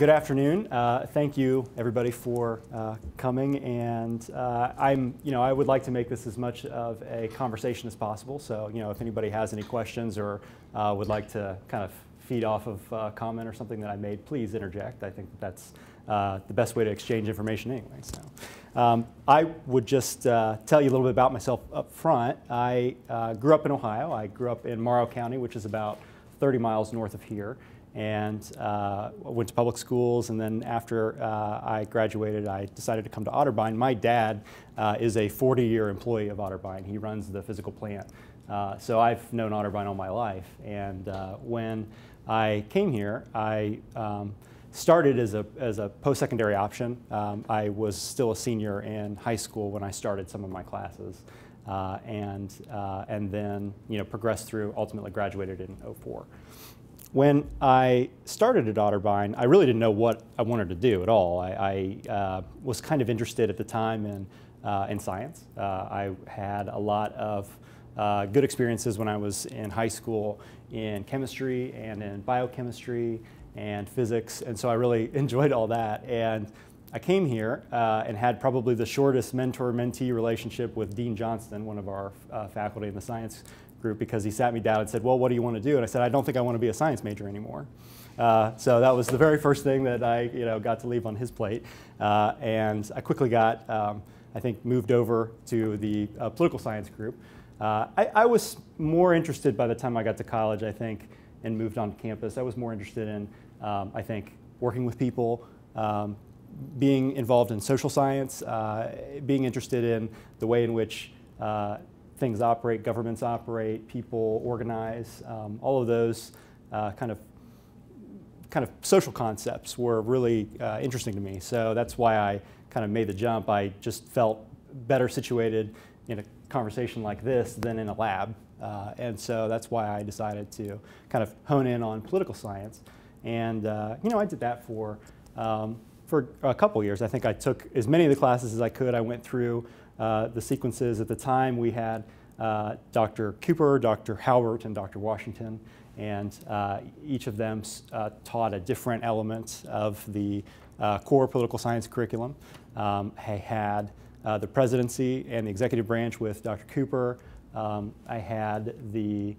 Good afternoon. Thank you, everybody, for coming. And I would like to make this as much of a conversation as possible. So, if anybody has any questions or would like to kind of feed off of a comment or something that I made, please interject. I think that's the best way to exchange information anyway. So, I would just tell you a little bit about myself up front. I grew up in Ohio. I grew up in Morrow County, which is about 30 miles north of here. And went to public schools, and then after I graduated, I decided to come to Otterbein. My dad is a 40-year employee of Otterbein. He runs the physical plant. So I've known Otterbein all my life. And when I came here, I started as a post-secondary option. I was still a senior in high school when I started some of my classes, and then progressed through, ultimately graduated in '04. When I started at Otterbein, I really didn't know what I wanted to do at all. I was kind of interested at the time in science. I had a lot of good experiences when I was in high school in chemistry and in biochemistry and physics, and so I really enjoyed all that. And I came here and had probably the shortest mentor-mentee relationship with Dean Johnston, one of our faculty in the science group, because he sat me down and said, well, what do you want to do? And I said, I don't think I want to be a science major anymore. So that was the very first thing that I got to leave on his plate. And I quickly got, I think, moved over to the political science group. I was more interested by the time I got to college, I think, and moved on campus. I was more interested in, I think, working with people, being involved in social science, being interested in the way in which things operate, governments operate, people organize. All of those kind of social concepts were really interesting to me. So that's why I kind of made the jump. I just felt better situated in a conversation like this than in a lab. And so that's why I decided to kind of hone in on political science. And I did that for a couple years. I think I took as many of the classes as I could. I went through the sequences. At the time, we had Dr. Cooper, Dr. Halbert, and Dr. Washington, and each of them taught a different element of the core political science curriculum. I had the presidency and the executive branch with Dr. Cooper. I had the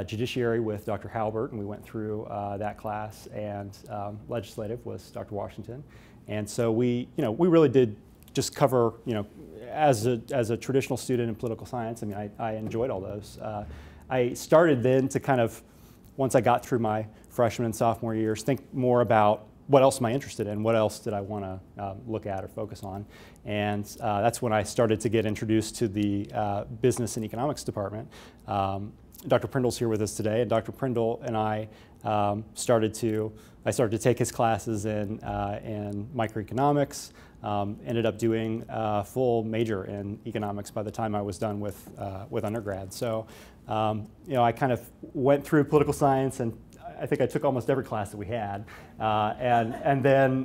judiciary with Dr. Halbert, and we went through that class, and legislative was Dr. Washington. And so we really did just cover, as a traditional student in political science, I mean, I enjoyed all those. I started then to kind of, once I got through my freshman and sophomore years, think more about what else am I interested in, what else did I want to look at or focus on. And that's when I started to get introduced to the business and economics department. Dr. Prindle's here with us today, and Dr. Prindle and I started to take his classes in microeconomics. Ended up doing a full major in economics by the time I was done with undergrad. So, I kind of went through political science, and I think I took almost every class that we had, and then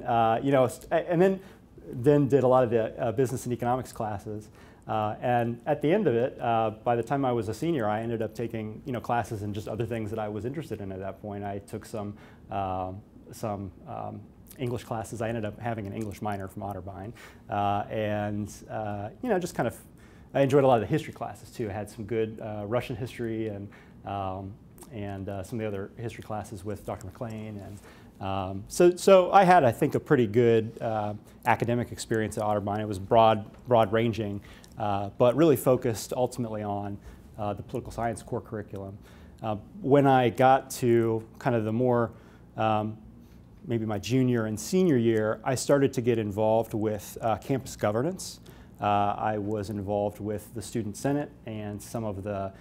did a lot of the business and economics classes. And at the end of it, by the time I was a senior, I ended up taking classes in just other things that I was interested in at that point. I took some English classes. I ended up having an English minor from Otterbein, just kind of, I enjoyed a lot of the history classes too. I had some good Russian history and some of the other history classes with Dr. McLean, and so I had, I think, a pretty good academic experience at Otterbein. It was broad-ranging, but really focused ultimately on the political science core curriculum. When I got to kind of the more maybe my junior and senior year, I started to get involved with campus governance. I was involved with the Student Senate and some of the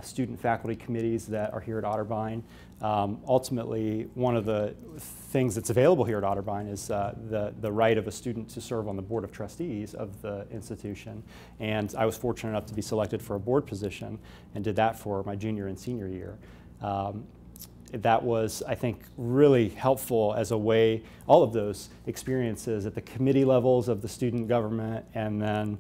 student faculty committees that are here at Otterbein. Ultimately, one of the things that's available here at Otterbein is the right of a student to serve on the board of trustees of the institution. And I was fortunate enough to be selected for a board position and did that for my junior and senior year. That was, I think, really helpful as a way, all of those experiences at the committee levels of the student government, and then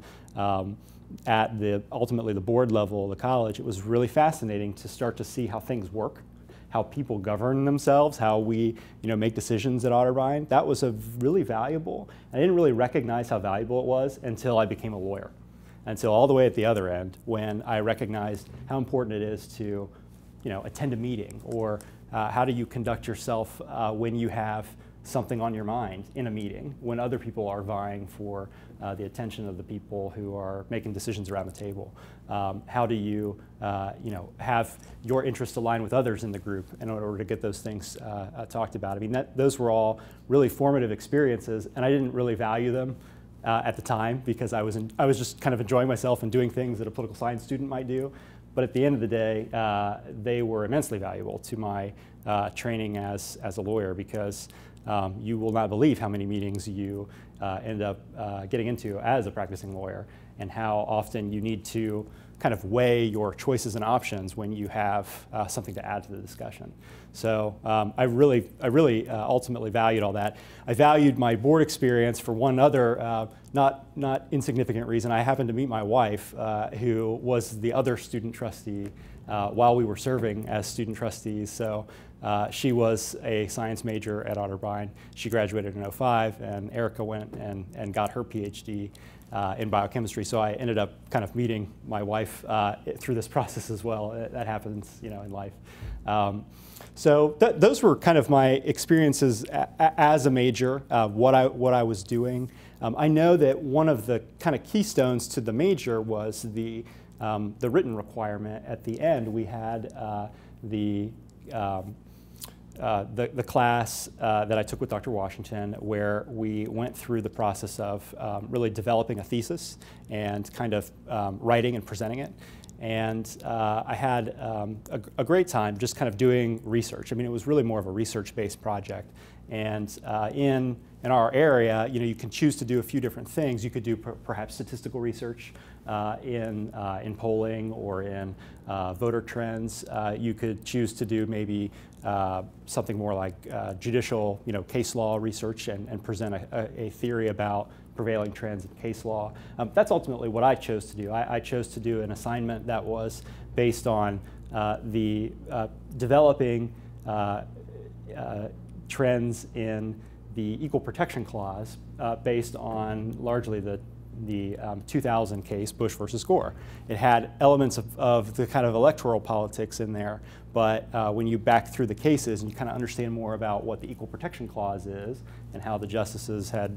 at ultimately the board level of the college. It was really fascinating to start to see how things work how people govern themselves, how we make decisions at Otterbein. That was really valuable. I didn't really recognize how valuable it was until I became a lawyer. Until all the way at the other end, when I recognized how important it is to attend a meeting, or how do you conduct yourself when you have something on your mind in a meeting, when other people are vying for the attention of the people who are making decisions around the table. How do you, have your interests align with others in the group in order to get those things talked about? I mean, those were all really formative experiences, and I didn't really value them at the time because I was just kind of enjoying myself and doing things that a political science student might do. But at the end of the day, they were immensely valuable to my training as a lawyer, because you will not believe how many meetings you end up getting into as a practicing lawyer, and how often you need to kind of weigh your choices and options when you have something to add to the discussion. So I really ultimately valued all that. I valued my board experience for one other not insignificant reason. I happened to meet my wife, who was the other student trustee while we were serving as student trustees. So she was a science major at Otterbein. She graduated in '05, and Erica went and got her PhD in biochemistry. So I ended up kind of meeting my wife through this process as well. That happens, in life. So those were kind of my experiences as a major, what I was doing. I know that one of the kind of keystones to the major was the written requirement. At the end, we had the class that I took with Dr. Washington, where we went through the process of really developing a thesis and kind of writing and presenting it. And I had a great time just kind of doing research. I mean, it was really more of a research-based project. And in our area, you can choose to do a few different things. You could do perhaps statistical research in polling or in voter trends. You could choose to do maybe something more like judicial, case law research and present a theory about prevailing trends in case law. That's ultimately what I chose to do. I chose to do an assignment that was based on the developing trends in the Equal Protection Clause based on largely the 2000 case, Bush versus Gore. It had elements of the kind of electoral politics in there, but when you back through the cases and you kind of understand more about what the Equal Protection Clause is and how the justices had,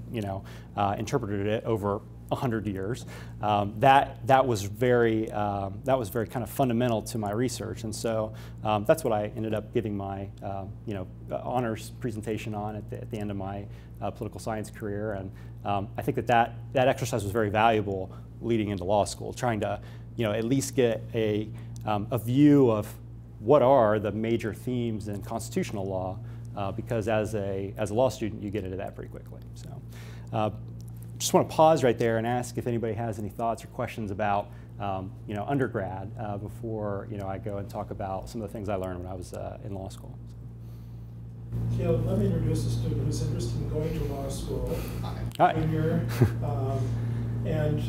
interpreted it over 100 years, that was very kind of fundamental to my research, and so that's what I ended up giving my honors presentation on at the end of my political science career. And I think that exercise was very valuable leading into law school, trying to at least get a view of what are the major themes in constitutional law, because as a law student you get into that pretty quickly. So just want to pause right there and ask if anybody has any thoughts or questions about undergrad before I go and talk about some of the things I learned when I was in law school. Caleb, let me introduce a student who's interested in going to law school. Hi. Junior, and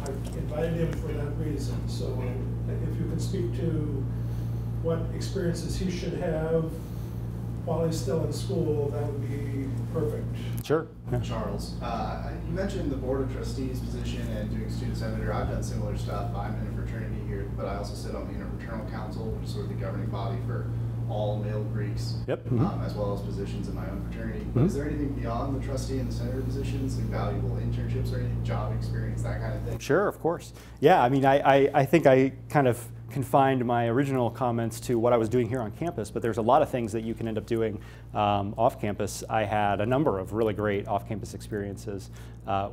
I invited him for that reason. So if you can speak to what experiences he should have while he's still in school, that would be perfect. Sure. Yeah. Charles, you mentioned the Board of Trustees position and doing student senator. I've done similar stuff. I'm in a fraternity here, but I also sit on the Interfraternal Council, which is sort of the governing body for all male Greeks, Yep. As well as positions in my own fraternity. But is there anything beyond the trustee and the senator positions, like valuable internships or any job experience, that kind of thing? Sure, of course. Yeah, I mean, I think I kind of confined my original comments to what I was doing here on campus, but there's a lot of things that you can end up doing off campus. I had a number of really great off-campus experiences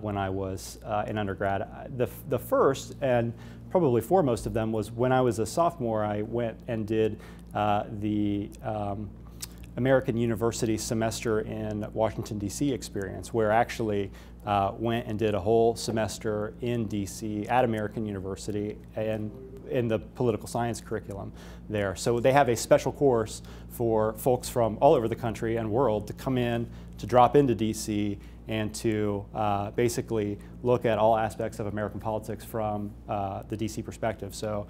when I was in undergrad. The first and probably foremost of them was when I was a sophomore. I went and did the American University semester in Washington, D.C. experience, where I actually went and did a whole semester in D.C. at American University, and in the political science curriculum there. So they have a special course for folks from all over the country and world to come in, to drop into DC, and to basically look at all aspects of American politics from the DC perspective. So,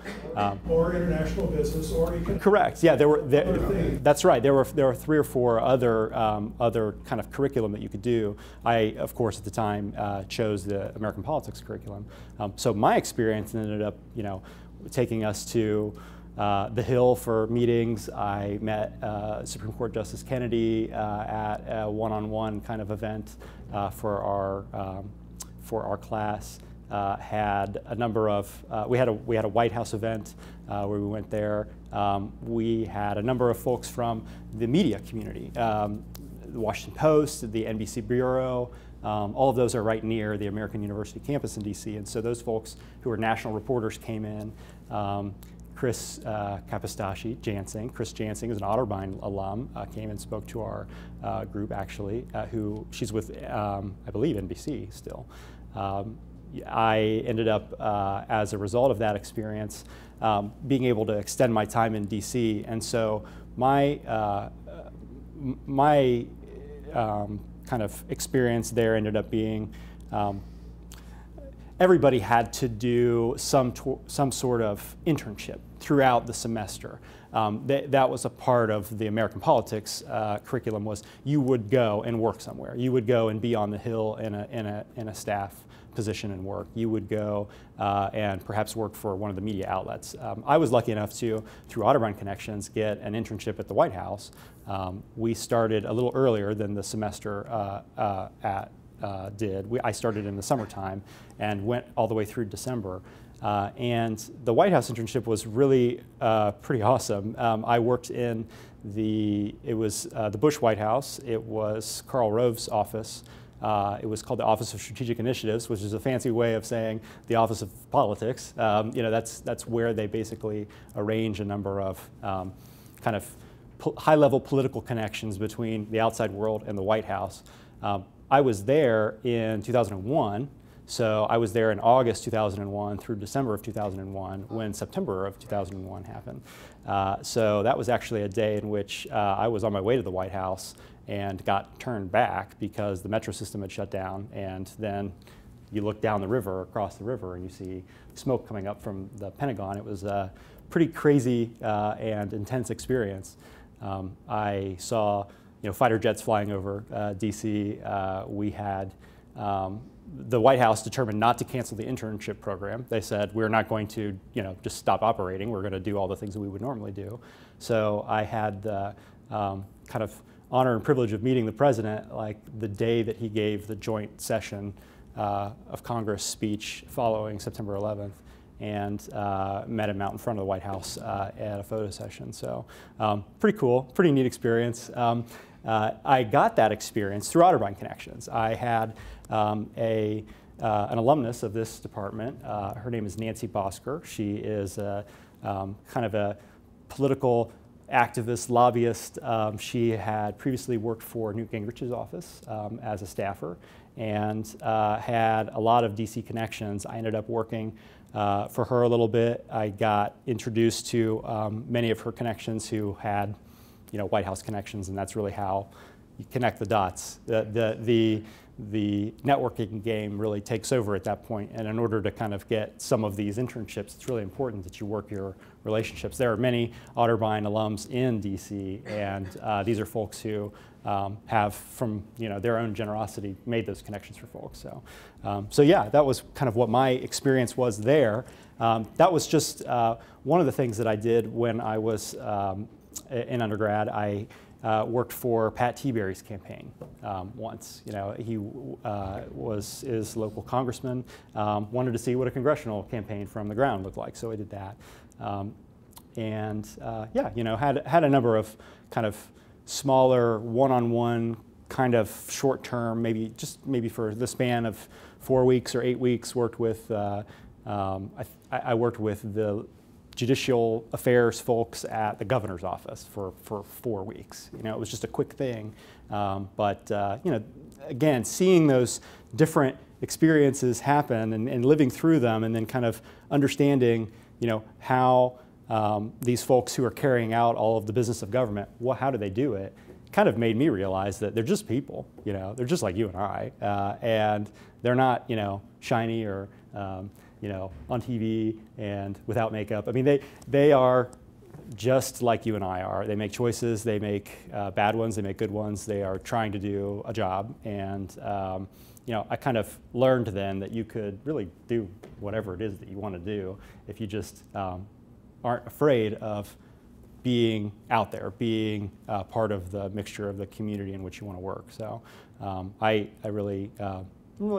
or international business, or correct. Yeah, that's right. There were 3 or 4 other kind of curriculum that you could do. I, of course, at the time chose the American politics curriculum. So my experience ended up, taking us to the Hill for meetings. I met Supreme Court Justice Kennedy at a one-on-one kind of event for our class. Had a number of we had a White House event where we went there. We had a number of folks from the media community, the Washington Post, the NBC Bureau. All of those are right near the American University campus in DC, and so those folks who are national reporters came in. Chris Jansing. Chris Jansing is an Otterbein alum, came and spoke to our group actually, she's with, I believe, NBC still. I ended up, as a result of that experience, being able to extend my time in DC, and so my kind of experience there ended up being everybody had to do some sort of internship throughout the semester. That was a part of the American politics curriculum. Was you would go and work somewhere. You would go and be on the Hill in a staff position and work. You would go and perhaps work for one of the media outlets. I was lucky enough to, through Otterbein connections, get an internship at the White House. We started a little earlier than the semester did. I started in the summertime and went all the way through December. And the White House internship was really pretty awesome. I worked in the Bush White House. It was Karl Rove's office. It was called the Office of Strategic Initiatives, which is a fancy way of saying the Office of Politics. That's where they basically arrange a number of kind of high-level political connections between the outside world and the White House. I was there in 2001, so I was there in August 2001 through December of 2001 when September of 2001 happened. So that was actually a day in which I was on my way to the White House and got turned back because the metro system had shut down, and then you look down the river, across the river, and you see smoke coming up from the Pentagon. It was a pretty crazy and intense experience. I saw fighter jets flying over DC. We had the White House determined not to cancel the internship program. They said, we're not going to just stop operating. We're going to do all the things that we would normally do. So I had the kind of honor and privilege of meeting the president like the day that he gave the joint session of Congress speech following September 11th. And met him out in front of the White House at a photo session. So pretty cool, pretty neat experience. I got that experience through Otterbein connections. I had an alumnus of this department. Her name is Nancy Bosker. She is kind of a political activist, lobbyist. She had previously worked for Newt Gingrich's office as a staffer and had a lot of DC connections. I ended up working for her a little bit. I got introduced to many of her connections who had, White House connections, and that's really how you connect the dots. The networking game really takes over at that point, and in order to kind of get some of these internships, it's really important that you work your relationships. There are many Otterbein alums in DC, and these are folks who have, from their own generosity, made those connections for folks. So yeah, that was kind of what my experience was there. That was just one of the things that I did when I was in undergrad. I worked for Pat Tiberi's campaign once. He was his local congressman, wanted to see what a congressional campaign from the ground looked like, so I did that. Yeah, had a number of kind of smaller one-on-one kind of short-term, maybe for the span of 4 weeks or 8 weeks, worked with, I worked with the judicial affairs folks at the governor's office for 4 weeks. It was just a quick thing. But again, seeing those different experiences happen and living through them and then kind of understanding how these folks who are carrying out all of the business of government, how do they do it? Kind of made me realize that they're just people, they're just like you and I, and they're not, shiny or, on TV and without makeup. I mean, they are just like you and I are. They make choices, they make bad ones, they make good ones. They are trying to do a job, and I kind of learned then that you could really do whatever it is that you want to do if you just aren't afraid of being out there, being part of the mixture of the community in which you want to work. So I really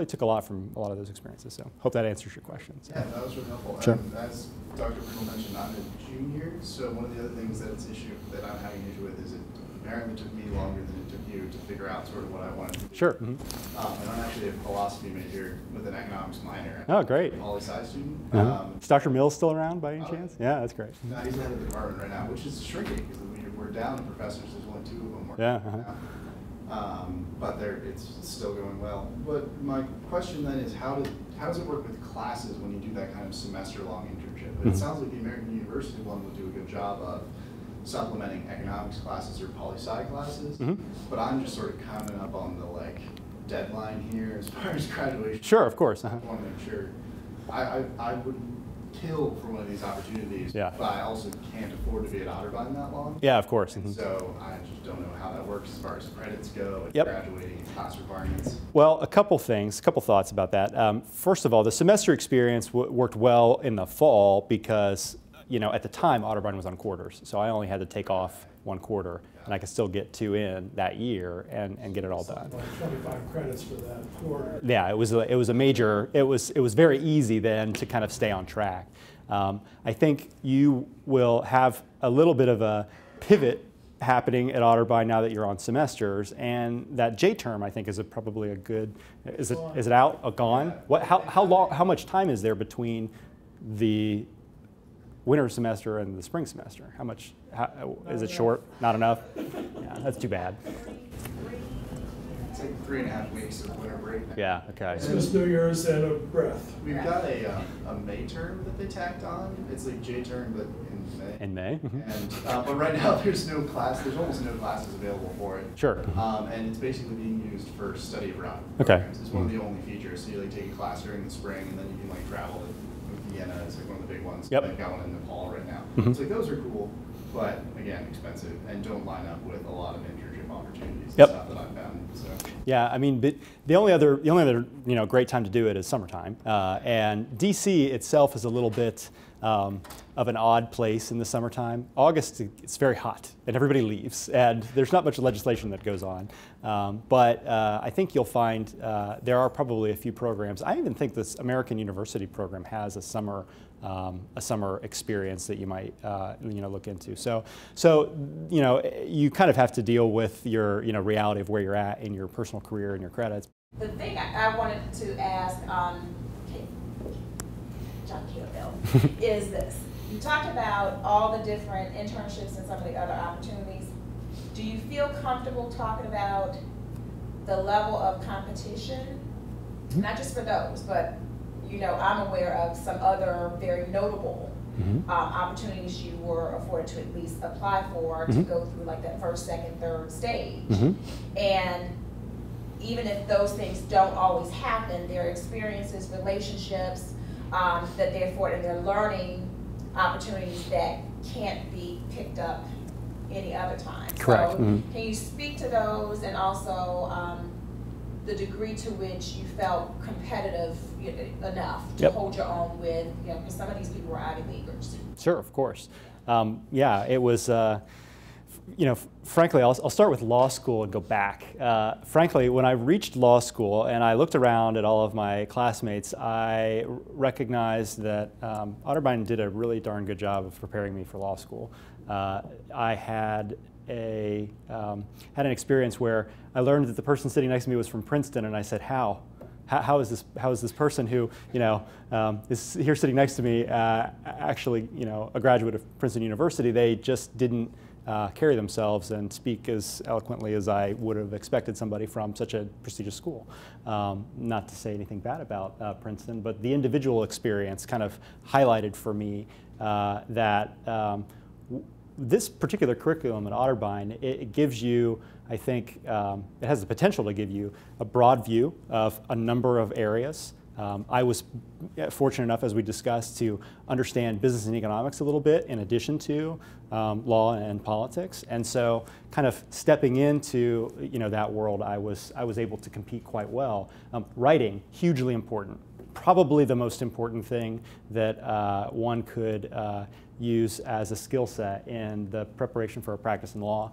took a lot from a lot of those experiences. So hope that answers your question. So. Yeah, that was really helpful. Sure. As Dr. Brickell mentioned, I'm a junior, so one of the other things that I'm having an issue with is it apparently took me longer than it took you to figure out sort of what I wanted to do. Sure. Mm-hmm. And I'm actually a philosophy major with an economics minor. Oh, great. Poli-sci student. Is Dr. Mills still around by any chance? Yeah, that's great. No, he's not in the department right now, which is shrinking because we're down in professors. There's only 2 of them working right now. But it's still going well. But my question then is, how does it work with classes when you do that kind of semester-long internship? But it sounds like the American University one will do a good job of supplementing economics classes or poli-sci classes. But I'm just sort of coming up on the deadline here as far as graduation. Sure, of course. I want to make sure. I would kill for one of these opportunities, but I also can't afford to be at Otterbein that long. Yeah, of course. So I just don't know how that works as far as credits go, and graduating, and class requirements. Well, a couple thoughts about that. First of all, the semester experience worked well in the fall because, at the time Otterbein was on quarters, so I only had to take off 1 quarter, and I could still get 2 in that year and get it all done. Like 25 credits for that quarter. Yeah, it was a major. It was very easy then to kind of stay on track. I think you will have a little bit of a pivot happening at Otterbein now that you're on semesters, and that J term I think is probably a good. Is it out or gone? How much time is there between the winter semester and the spring semester? How is it short? Not enough? Yeah, that's too bad. It's like 3.5 weeks of winter break now. Yeah, okay. Christmas, New Year's, and a breath. We've got a May term that they tacked on. It's like J term, but in May. In May? And but right now there's almost no classes available for it. Sure. And it's basically being used for study abroad Okay. programs. It's one of the only features. So you take a class during the spring, and then you can travel to Vienna. It's like one of the big ones. Yep. They've got one in Nepal right now. It's like those are cool, but again expensive and don't line up with a lot of internship opportunities and stuff that I've found. So. Yeah, I mean, but the only other great time to do it is summertime, and DC itself is a little bit of an odd place in the summertime. August, it's very hot and everybody leaves, and there's not much legislation that goes on. But I think you'll find there are probably a few programs. I even think this American University program has a summer experience that you might look into. So you kind of have to deal with your reality of where you're at in your personal career and your credits. The thing I wanted to ask John Campbell is this. You talked about all the different internships and some of the other opportunities. Do you feel comfortable talking about the level of competition? Not just for those, but I'm aware of some other very notable opportunities you were afforded to at least apply for to go through like that first, second, third stage. And even if those things don't always happen, their experiences, relationships that they're afforded, and their learning opportunities that can't be picked up any other time. Correct. So can you speak to those, and also the degree to which you felt competitive enough to hold your own with, because some of these people were Ivy Leaguers. Sure, of course. Yeah, it was, frankly, I'll start with law school and go back. Frankly, when I reached law school and I looked around at all of my classmates, I recognized that Otterbein did a really darn good job of preparing me for law school. I had an experience where I learned that the person sitting next to me was from Princeton, and I said, how is this person who is here sitting next to me actually a graduate of Princeton University? They just didn't carry themselves and speak as eloquently as I would have expected somebody from such a prestigious school. Not to say anything bad about Princeton, but the individual experience kind of highlighted for me that this particular curriculum at Otterbein, it gives you, I think, it has the potential to give you a broad view of a number of areas. I was fortunate enough, as we discussed, to understand business and economics a little bit in addition to law and politics. And so kind of stepping into that world, I was able to compete quite well. Writing, hugely important. Probably the most important thing that one could use as a skill set in the preparation for a practice in law,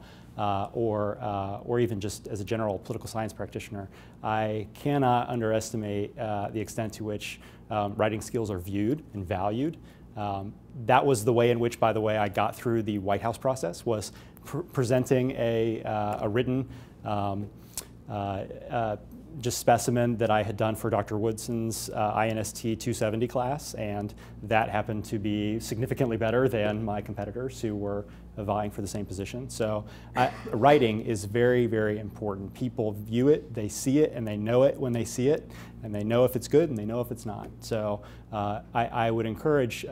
or even just as a general political science practitioner. I cannot underestimate the extent to which writing skills are viewed and valued. That was the way in which, by the way, I got through the White House process, was presenting a written just specimen that I had done for Dr. Woodson's INST 270 class, and that happened to be significantly better than my competitors who were vying for the same position. So writing is very, very important. People view it, they see it, and they know it when they see it, and they know if it's good and they know if it's not. So I would encourage,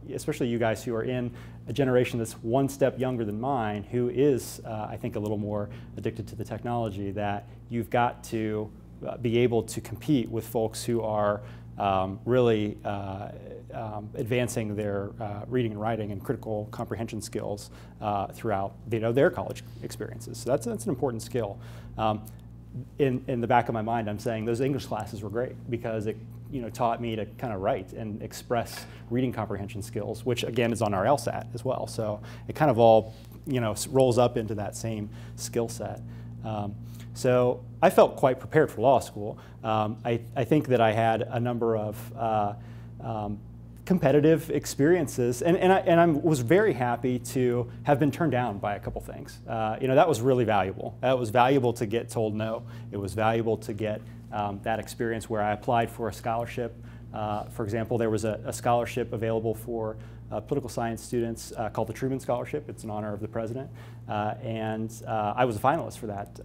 especially you guys who are in a generation that's one step younger than mine, who is, I think, a little more addicted to the technology, that you've got to be able to compete with folks who are really advancing their reading and writing and critical comprehension skills throughout their college experiences. So that's an important skill. In the back of my mind, I'm saying those English classes were great because it taught me to kind of write and express reading comprehension skills, which again is on our LSAT as well. So it kind of all rolls up into that same skill set. So I felt quite prepared for law school. I think that I had a number of competitive experiences, and I was very happy to have been turned down by a couple things. That was really valuable. That was valuable to get told no. It was valuable to get that experience where I applied for a scholarship. For example, there was a scholarship available for political science students called the Truman Scholarship. It's in honor of the president. And I was a finalist for that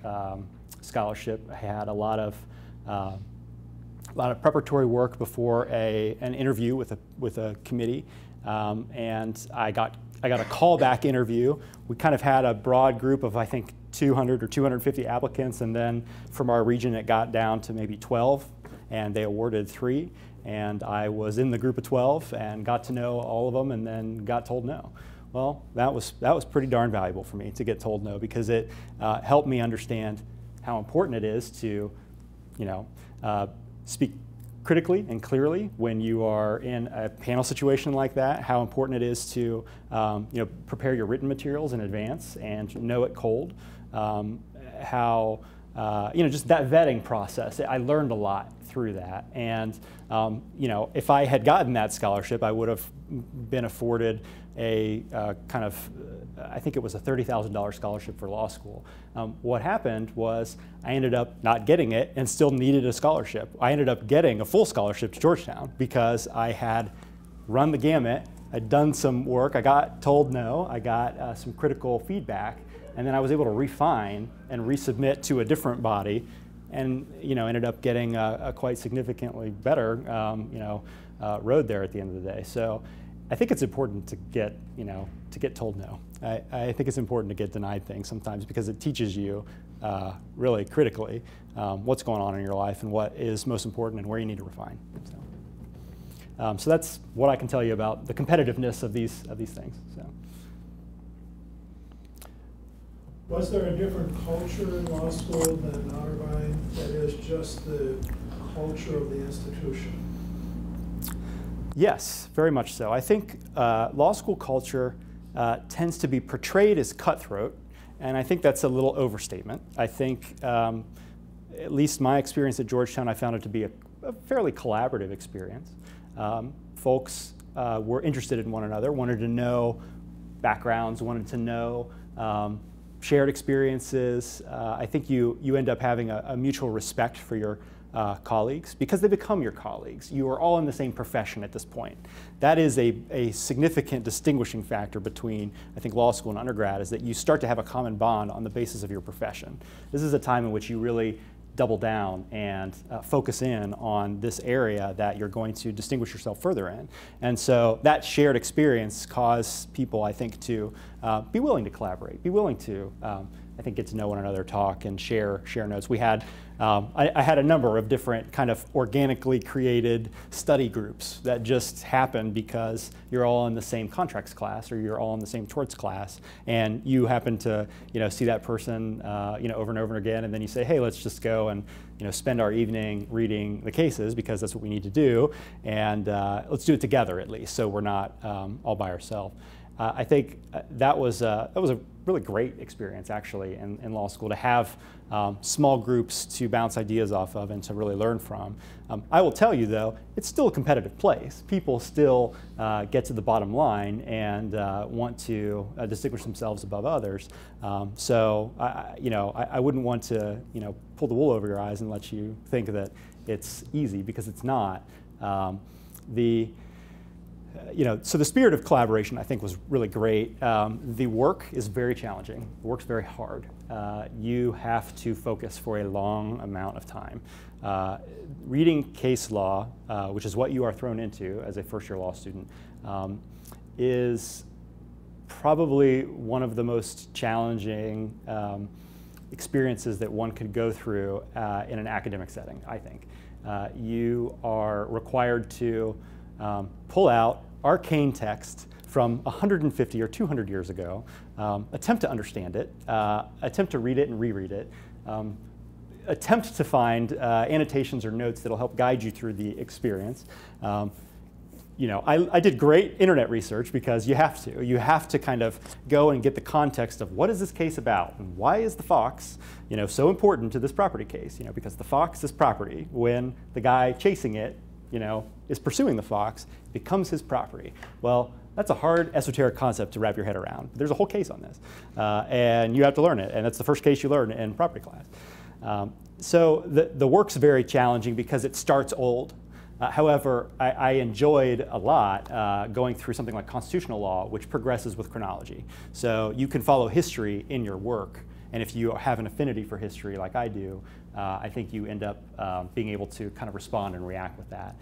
scholarship. I had a lot of preparatory work before an interview with a committee, and I got a callback interview. We kind of had a broad group of, I think, 200 or 250 applicants, and then from our region it got down to maybe 12, and they awarded 3. And I was in the group of 12 and got to know all of them, and then got told no. Well, that was pretty darn valuable for me to get told no, because it helped me understand how important it is to, speak critically and clearly when you are in a panel situation like that. How important it is to, prepare your written materials in advance and know it cold. How just that vetting process. I learned a lot through that, and if I had gotten that scholarship, I would have been afforded a kind of, I think it was a $30,000 scholarship for law school. What happened was I ended up not getting it and still needed a scholarship. I ended up getting a full scholarship to Georgetown because I had run the gamut. I'd done some work. I got told no. I got some critical feedback, and then I was able to refine and resubmit to a different body, and ended up getting a quite significantly better road there at the end of the day. So I think it's important to get told no. I think it's important to get denied things sometimes, because it teaches you really critically what's going on in your life and what is most important and where you need to refine. So that's what I can tell you about the competitiveness of these things. So. Was there a different culture in law school than Otterbein? That is, just the culture of the institution? Yes, very much so. I think law school culture tends to be portrayed as cutthroat, and I think that's a little overstatement. I think, at least my experience at Georgetown, I found it to be a fairly collaborative experience. Folks were interested in one another, wanted to know backgrounds, wanted to know shared experiences. I think you end up having a mutual respect for your colleagues, because they become your colleagues. You are all in the same profession at this point. That is a significant distinguishing factor between, I think, law school and undergrad, is that you start to have a common bond on the basis of your profession. This is a time in which you really double down and focus in on this area that you're going to distinguish yourself further in. And so that shared experience caused people, I think, to be willing to collaborate, be willing to, I think, get to know one another, talk, and share notes. We had, I had a number of different kind of organically created study groups that just happened because you're all in the same contracts class or you're all in the same torts class, and you happen to, see that person, over and over again, and then you say, hey, let's just go and, spend our evening reading the cases because that's what we need to do, and let's do it together at least, so we're not all by ourselves. I think that was a really great experience, actually, in law school, to have small groups to bounce ideas off of and to really learn from. I will tell you, though, it's still a competitive place. People still get to the bottom line and want to distinguish themselves above others. So, I wouldn't want to, pull the wool over your eyes and let you think that it's easy, because it's not. So the spirit of collaboration, I think, was really great. The work is very challenging. The work's very hard. You have to focus for a long amount of time. Reading case law, which is what you are thrown into as a first-year law student, is probably one of the most challenging experiences that one could go through in an academic setting, I think. You are required to pull out arcane text from 150 or 200 years ago, attempt to understand it, attempt to read it and reread it, attempt to find annotations or notes that'll help guide you through the experience. I did great internet research because you have to. You have to kind of go and get the context of what is this case about and why is the fox, so important to this property case, because the fox is property. When the guy chasing it, is pursuing the fox, it becomes his property. Well, that's a hard esoteric concept to wrap your head around. There's a whole case on this, and you have to learn it, and that's the first case you learn in property class. So the work's very challenging because it starts old. However, I enjoyed a lot going through something like constitutional law, which progresses with chronology. So you can follow history in your work, and if you have an affinity for history like I do, I think you end up being able to kind of respond and react with that.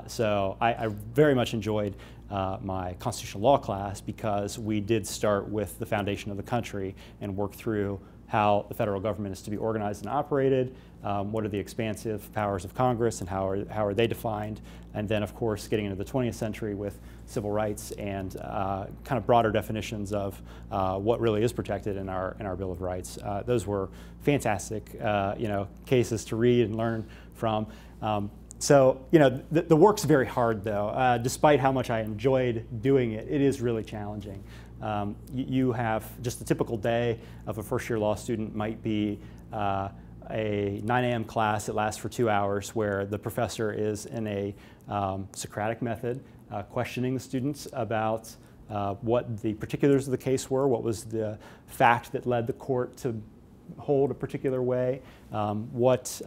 So I very much enjoyed my constitutional law class because we did start with the foundation of the country and work through how the federal government is to be organized and operated, what are the expansive powers of Congress and how are they defined, and then of course getting into the 20th century with civil rights and kind of broader definitions of what really is protected in our Bill of Rights. Those were fantastic cases to read and learn from. So the work's very hard, though. Despite how much I enjoyed doing it, it is really challenging. You have just a typical day of a first-year law student might be a 9 a.m. class that lasts for 2 hours where the professor is in a Socratic method, questioning the students about what the particulars of the case were, what was the fact that led the court to hold a particular way, what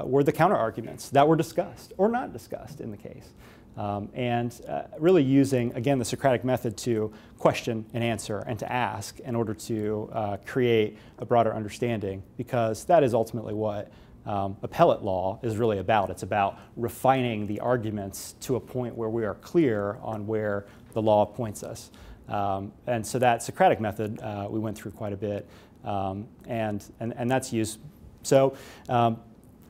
were the counter-arguments that were discussed or not discussed in the case. And really using, again, the Socratic method to question and answer and to ask in order to create a broader understanding, because that is ultimately what appellate law is really about. It's about refining the arguments to a point where we are clear on where the law points us. And so that Socratic method we went through quite a bit, and that's used. So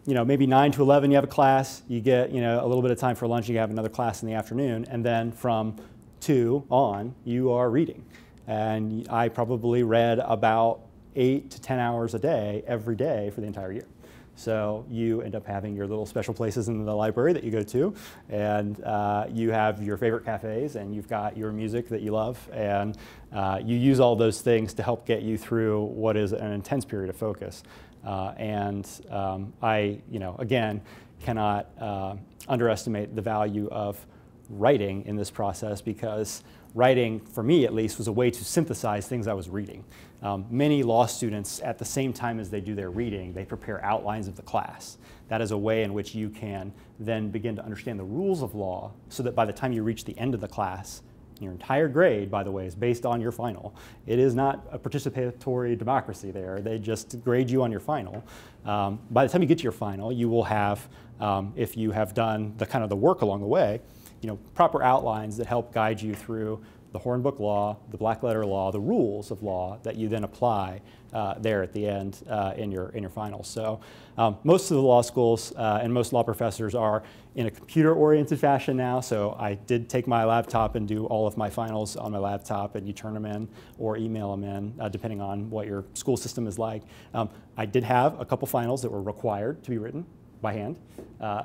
maybe 9 to 11 you have a class, you get a little bit of time for lunch, you have another class in the afternoon, and then from 2 on you are reading. And I probably read about 8 to 10 hours a day every day for the entire year. So you end up having your little special places in the library that you go to, and you have your favorite cafes, and you've got your music that you love, and you use all those things to help get you through what is an intense period of focus. I, again, cannot underestimate the value of writing in this process, because writing, for me at least, was a way to synthesize things I was reading. Many law students, at the same time as they do their reading, they prepare outlines of the class. That is a way in which you can then begin to understand the rules of law, so that by the time you reach the end of the class, Your entire grade, by the way, is based on your final. It is not a participatory democracy there. They just grade you on your final. By the time you get to your final, you will have, if you have done the kind of the work along the way, proper outlines that help guide you through the Hornbook law, the black letter law, the rules of law that you then apply there at the end in your finals. So most of the law schools and most law professors are in a computer-oriented fashion now. So I did take my laptop and do all of my finals on my laptop, and you turn them in or email them in, depending on what your school system is like. I did have a couple finals that were required to be written by hand.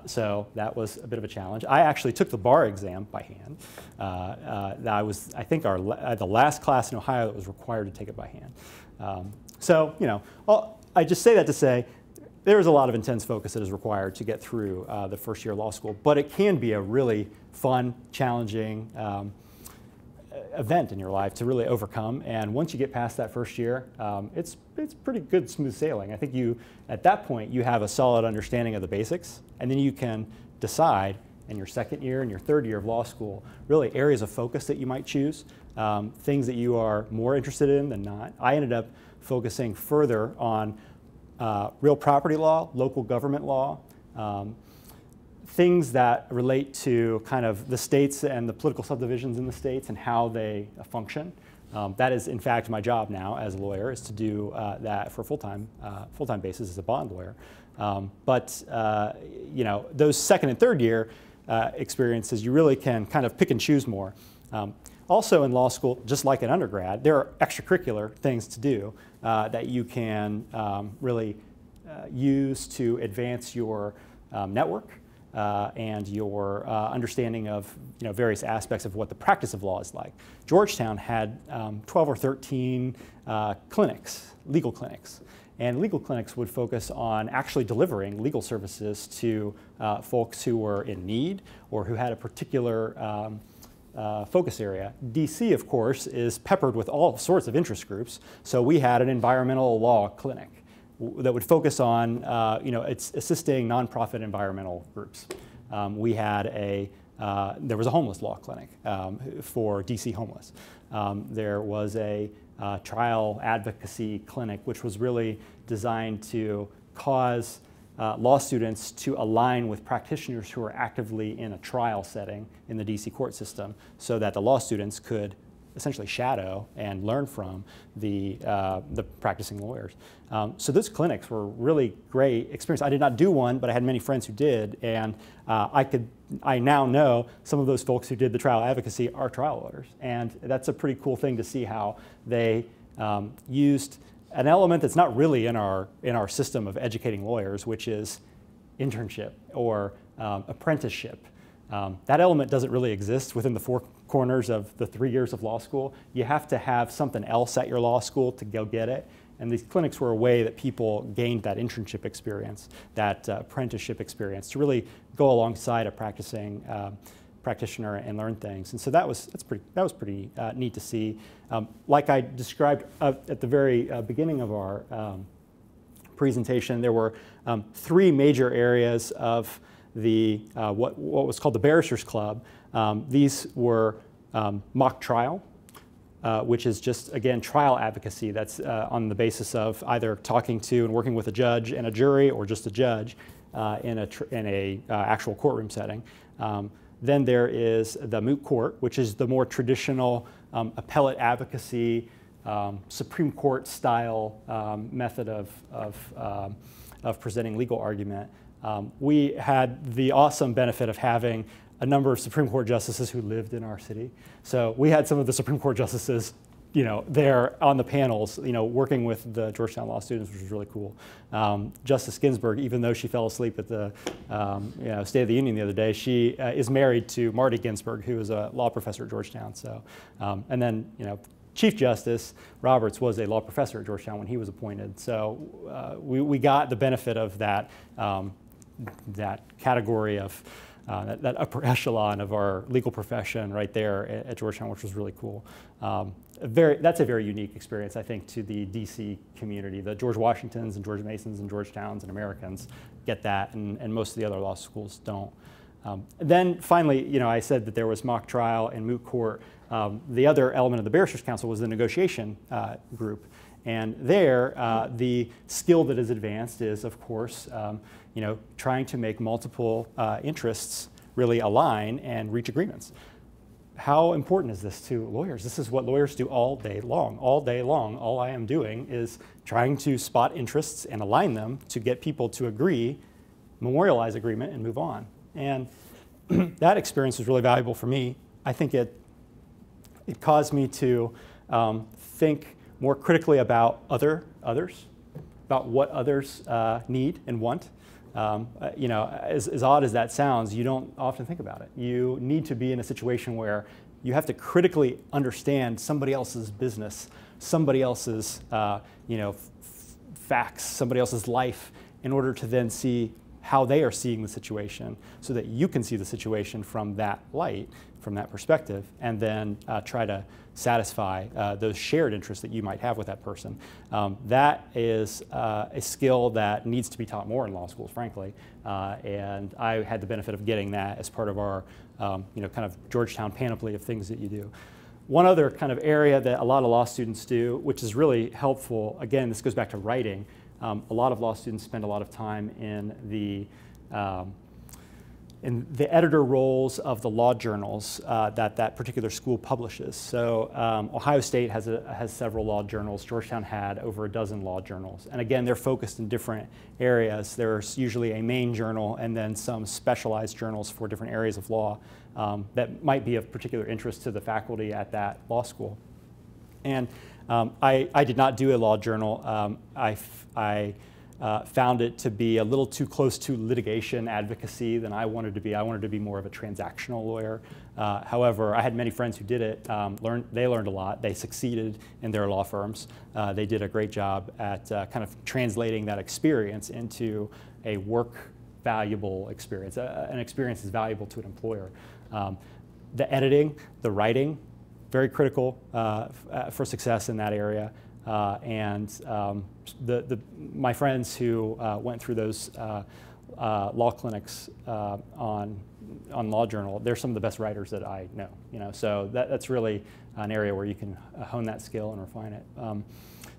So that was a bit of a challenge. I actually took the bar exam by hand. I was, I think, the last class in Ohio that was required to take it by hand. I just say that to say there is a lot of intense focus that is required to get through the first year of law school, but it can be a really fun, challenging event in your life to really overcome. And once you get past that first year, it's pretty good, smooth sailing. I think at that point, you have a solid understanding of the basics, and then you can decide in your second year and your third year of law school, really areas of focus that you might choose, things that you are more interested in than not. I ended up focusing further on real property law, local government law, things that relate to kind of the states and the political subdivisions in the states and how they function. That is, in fact, my job now as a lawyer, is to do that for full-time basis as a bond lawyer. Those second and third year experiences, you really can kind of pick and choose more. Also in law school, just like in undergrad, there are extracurricular things to do that you can really use to advance your network and your understanding of various aspects of what the practice of law is like. Georgetown had 12 or 13 clinics, legal clinics. And legal clinics would focus on actually delivering legal services to folks who were in need or who had a particular focus area. DC, of course, is peppered with all sorts of interest groups. So we had an environmental law clinic that would focus on, it's assisting nonprofit environmental groups. We had there was a homeless law clinic for DC homeless. There was a trial advocacy clinic, which was really designed to cause law students to align with practitioners who are actively in a trial setting in the DC court system, so that the law students could essentially shadow and learn from the practicing lawyers. So those clinics were really great experience. I did not do one, but I had many friends who did, and I now know some of those folks who did the trial advocacy are trial lawyers, and that's a pretty cool thing to see how they used an element that's not really in our system of educating lawyers, which is internship or apprenticeship. That element doesn't really exist within the four corners of the 3 years of law school. You have to have something else at your law school to go get it. And these clinics were a way that people gained that internship experience, that apprenticeship experience, to really go alongside a practicing practitioner and learn things. And so that was pretty neat to see. Like I described at the very beginning of our presentation, there were 3 major areas of the what was called the Barristers Club. These were mock trial, which is just, again, trial advocacy that's on the basis of either talking to and working with a judge and a jury, or just a judge in a actual courtroom setting. Then there is the moot court, which is the more traditional appellate advocacy, Supreme Court style method of presenting legal argument. We had the awesome benefit of having a number of Supreme Court justices who lived in our city. So we had some of the Supreme Court justices, there on the panels, working with the Georgetown Law students, which was really cool. Justice Ginsburg, even though she fell asleep at the State of the Union the other day, she is married to Marty Ginsburg, who is a law professor at Georgetown. So, and then, Chief Justice Roberts was a law professor at Georgetown when he was appointed. So we got the benefit of that, that category of that upper echelon of our legal profession right there at Georgetown, which was really cool. That's a very unique experience, I think, to the DC community. The George Washingtons and George Masons and Georgetowns and Americans get that, and most of the other law schools don't. Then finally, I said that there was mock trial and moot court. The other element of the Barristers Council was the negotiation group. And there, the skill that is advanced is, of course, trying to make multiple interests really align and reach agreements. How important is this to lawyers? This is what lawyers do all day long. All day long, all I am doing is trying to spot interests and align them to get people to agree, memorialize agreement, and move on. And that experience was really valuable for me. I think it caused me to think more critically about others, about what others need and want. As odd as that sounds, you don't often think about it. You need to be in a situation where you have to critically understand somebody else's business, somebody else's facts, somebody else's life, in order to then see how they are seeing the situation, so that you can see the situation from that light, from that perspective, and then try to satisfy those shared interests that you might have with that person. That is a skill that needs to be taught more in law schools, frankly, and I had the benefit of getting that as part of our kind of Georgetown panoply of things that you do. One other kind of area that a lot of law students do, which is really helpful, again, this goes back to writing. A lot of law students spend a lot of time in the editor roles of the law journals that particular school publishes. So Ohio State has several law journals. Georgetown had over a dozen law journals. And again, they're focused in different areas. There's usually a main journal and then some specialized journals for different areas of law that might be of particular interest to the faculty at that law school. And I did not do a law journal. I found it to be a little too close to litigation advocacy than I wanted to be. I wanted to be more of a transactional lawyer. However, I had many friends who did it. They learned a lot. They succeeded in their law firms. They did a great job at kind of translating that experience into a valuable experience, an experience that's valuable to an employer. The editing, the writing, very critical for success in that area. My friends who went through those law clinics on Law Journal, they're some of the best writers that I know. So that's really an area where you can hone that skill and refine it.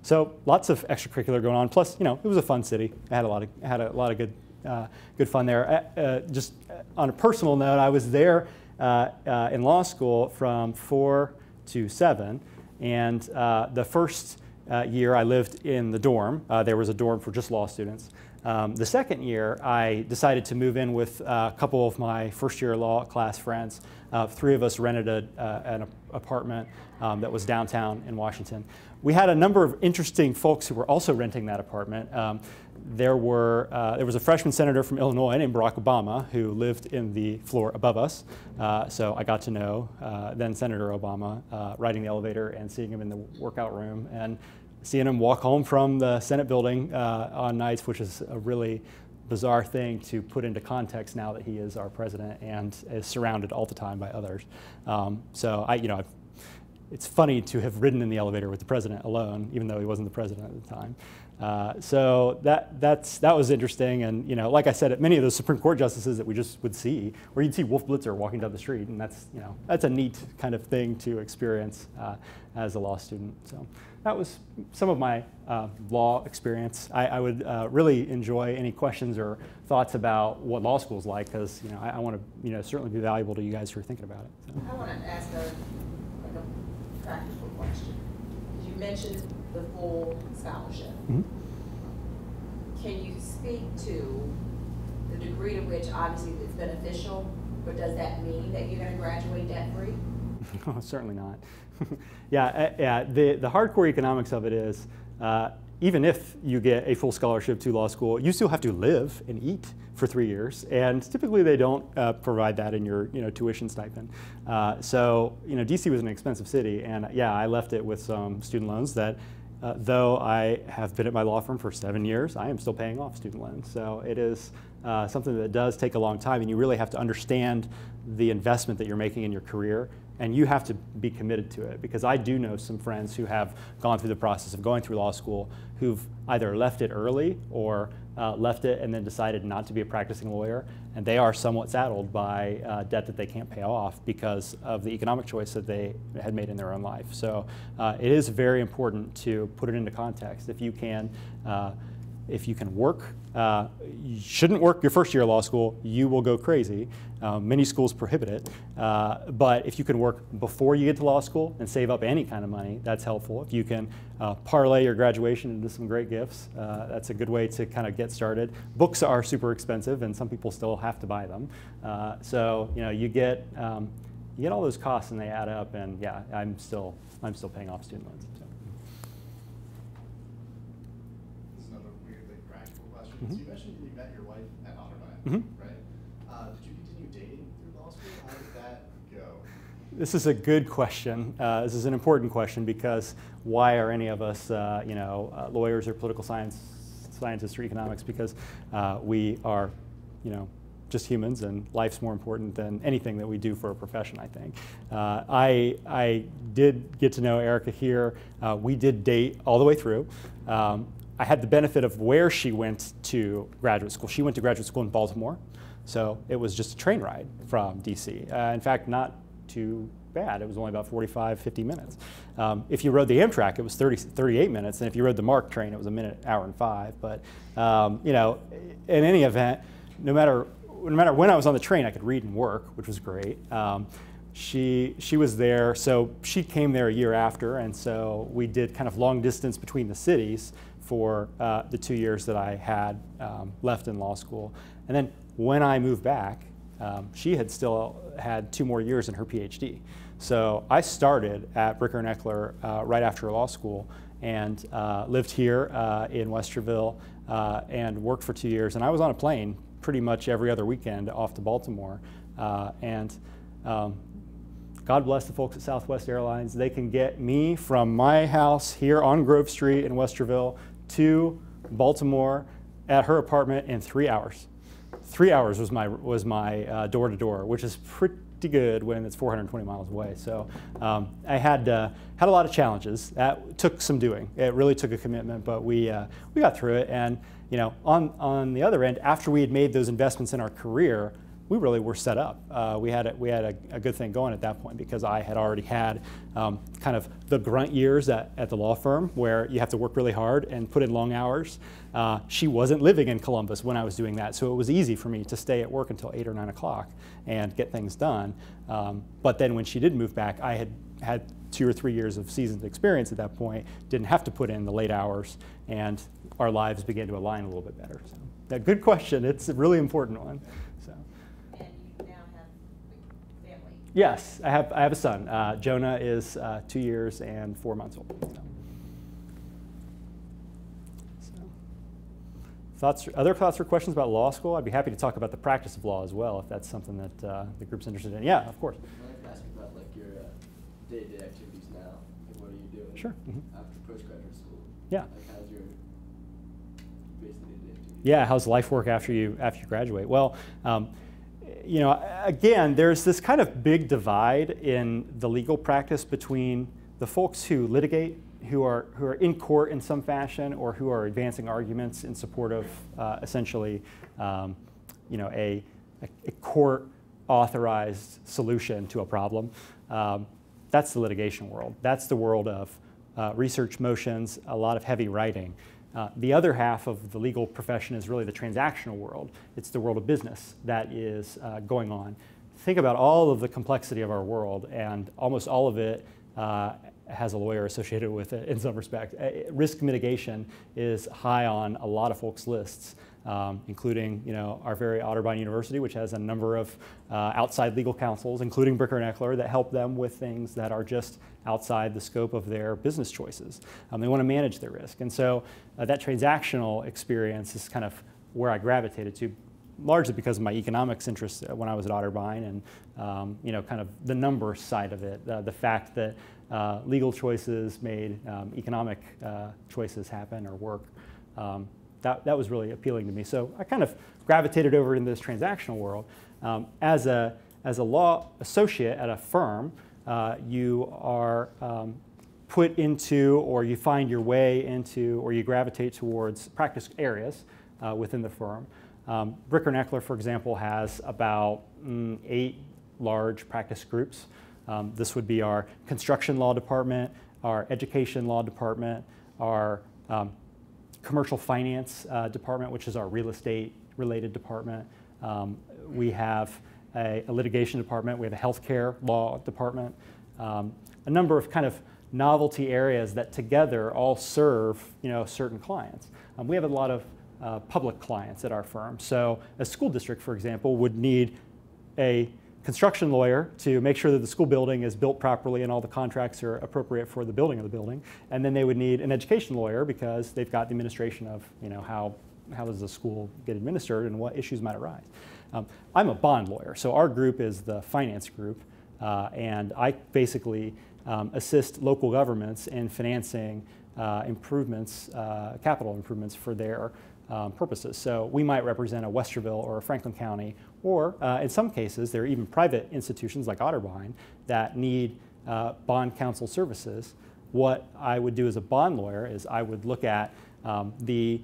So lots of extracurricular going on. Plus, it was a fun city. I had a lot of good fun there. Just on a personal note, I was there in law school from 4 to 7, and the first year I lived in the dorm. There was a dorm for just law students. The second year I decided to move in with a couple of my first year law class friends. 3 of us rented an apartment that was downtown in Washington. We had a number of interesting folks who were also renting that apartment. There was a freshman senator from Illinois named Barack Obama who lived in the floor above us. So I got to know then Senator Obama riding the elevator and seeing him in the workout room and seeing him walk home from the Senate building on nights, which is a really bizarre thing to put into context now that he is our president and is surrounded all the time by others. It's funny to have ridden in the elevator with the president alone, even though he wasn't the president at the time. So that was interesting, and like I said, many of those Supreme Court justices that we just would see, where you'd see Wolf Blitzer walking down the street, and that's a neat kind of thing to experience as a law student. So that was some of my law experience. I would really enjoy any questions or thoughts about what law school is like, because I want to certainly be valuable to you guys who are thinking about it. So. I want to ask a practical question. You mentioned the full scholarship. Mm-hmm. Can you speak to the degree to which obviously it's beneficial, but does that mean that you're going to graduate debt-free? Oh, certainly not. Yeah. The hardcore economics of it is, even if you get a full scholarship to law school, you still have to live and eat for 3 years, and typically they don't provide that in your tuition stipend. So DC was an expensive city, and yeah, I left it with some student loans that, though I have been at my law firm for 7 years, I am still paying off student loans. So it is something that does take a long time, and you really have to understand the investment that you're making in your career, and you have to be committed to it, because I do know some friends who have gone through the process of going through law school who've either left it early or left it and then decided not to be a practicing lawyer, and they are somewhat saddled by debt that they can't pay off because of the economic choice that they had made in their own life. So it is very important to put it into context. If you can work, you shouldn't work your first year of law school, you will go crazy. Many schools prohibit it. But if you can work before you get to law school and save up any kind of money, that's helpful. If you can parlay your graduation into some great gifts, that's a good way to kind of get started. Books are super expensive, and some people still have to buy them. So you get all those costs, and they add up. And yeah, I'm still paying off student loans. So. So you mentioned you met your wife at Otterbein, right? Did you continue dating through law school? How did that go? This is a good question. This is an important question because why are any of us, lawyers or political scientists or economics? Because we are, just humans, and life's more important than anything that we do for a profession, I think. I did get to know Erica here. We did date all the way through. I had the benefit of where she went to graduate school. She went to graduate school in Baltimore, so it was just a train ride from DC. In fact, not too bad. It was only about 45, 50 minutes. If you rode the Amtrak, it was 38 minutes, and if you rode the MARC train, it was a minute, hour and 5. But in any event, no matter when I was on the train, I could read and work, which was great. She was there, so she came there a year after, and so we did kind of long distance between the cities for the 2 years that I had left in law school. And then when I moved back, she had still had 2 more years in her PhD. So I started at Bricker and Eckler right after law school and lived here in Westerville and worked for 2 years. And I was on a plane pretty much every other weekend off to Baltimore. God bless the folks at Southwest Airlines. They can get me from my house here on Grove Street in Westerville to Baltimore at her apartment in 3 hours. 3 hours was my door-to-door, which is pretty good when it's 420 miles away. So I had a lot of challenges. That took some doing. It really took a commitment, but we got through it. And on the other end, after we had made those investments in our career, we really were set up. We had a good thing going at that point because I had already had kind of the grunt years at the law firm where you have to work really hard and put in long hours. She wasn't living in Columbus when I was doing that, so it was easy for me to stay at work until 8 or 9 o'clock and get things done. But then when she did move back, I had 2 or 3 years of seasoned experience at that point, didn't have to put in the late hours, and our lives began to align a little bit better. So, good question. It's a really important one. Yes, I have a son. Jonah is 2 years and 4 months old. So. Other thoughts or questions about law school? I'd be happy to talk about the practice of law as well, if that's something that the group's interested in. Yeah, of course. I'd like to ask you about your day-to-day activities now. What are you doing Sure. after postgraduate school? Yeah. How's your basically day-to-day activities? Yeah, how's life work after you graduate? Well. Again, there's this kind of big divide in the legal practice between the folks who litigate, who are in court in some fashion, or who are advancing arguments in support of essentially, a court-authorized solution to a problem. That's the litigation world. That's the world of research motions, a lot of heavy writing. The other half of the legal profession is really the transactional world. It's the world of business that is going on. Think about all of the complexity of our world, and almost all of it has a lawyer associated with it in some respect. Risk mitigation is high on a lot of folks' lists, including our very Otterbein University, which has a number of outside legal counsels, including Bricker and Eckler, that help them with things that are just outside the scope of their business choices. They want to manage their risk. And so that transactional experience is kind of where I gravitated to, largely because of my economics interests when I was at Otterbein, and kind of the numbers side of it, the fact that legal choices made economic choices happen or work. That was really appealing to me. So I kind of gravitated over into this transactional world. As a law associate at a firm, you are put into, or you find your way into, or you gravitate towards practice areas within the firm. Bricker and Eckler, for example, has about 8 large practice groups. This would be our construction law department, our education law department, our commercial finance department, which is our real estate related department. We have a litigation department, we have a healthcare law department, a number of kind of novelty areas that together all serve certain clients. We have a lot of public clients at our firm. So a school district, for example, would need a construction lawyer to make sure that the school building is built properly and all the contracts are appropriate for the building of the building. And then they would need an education lawyer because they've got the administration of how does the school get administered and what issues might arise. I'm a bond lawyer, so our group is the finance group, and I basically assist local governments in financing improvements, capital improvements for their purposes. So we might represent a Westerville or a Franklin County, or in some cases there are even private institutions like Otterbein that need bond counsel services. What I would do as a bond lawyer is I would look at the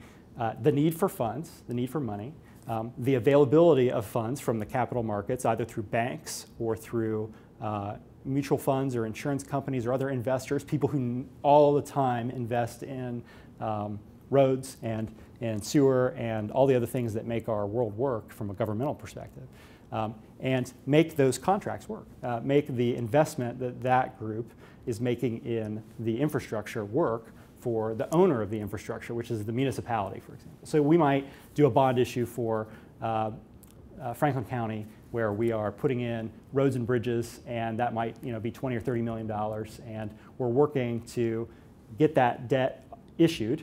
need for funds, the need for money, the availability of funds from the capital markets, either through banks or through mutual funds or insurance companies or other investors, people who all the time invest in roads and sewer and all the other things that make our world work from a governmental perspective, and make those contracts work, make the investment that that group is making in the infrastructure work for the owner of the infrastructure, which is the municipality, for example. So we might do a bond issue for Franklin County where we are putting in roads and bridges, and that might be $20 or $30 million, and we're working to get that debt issued.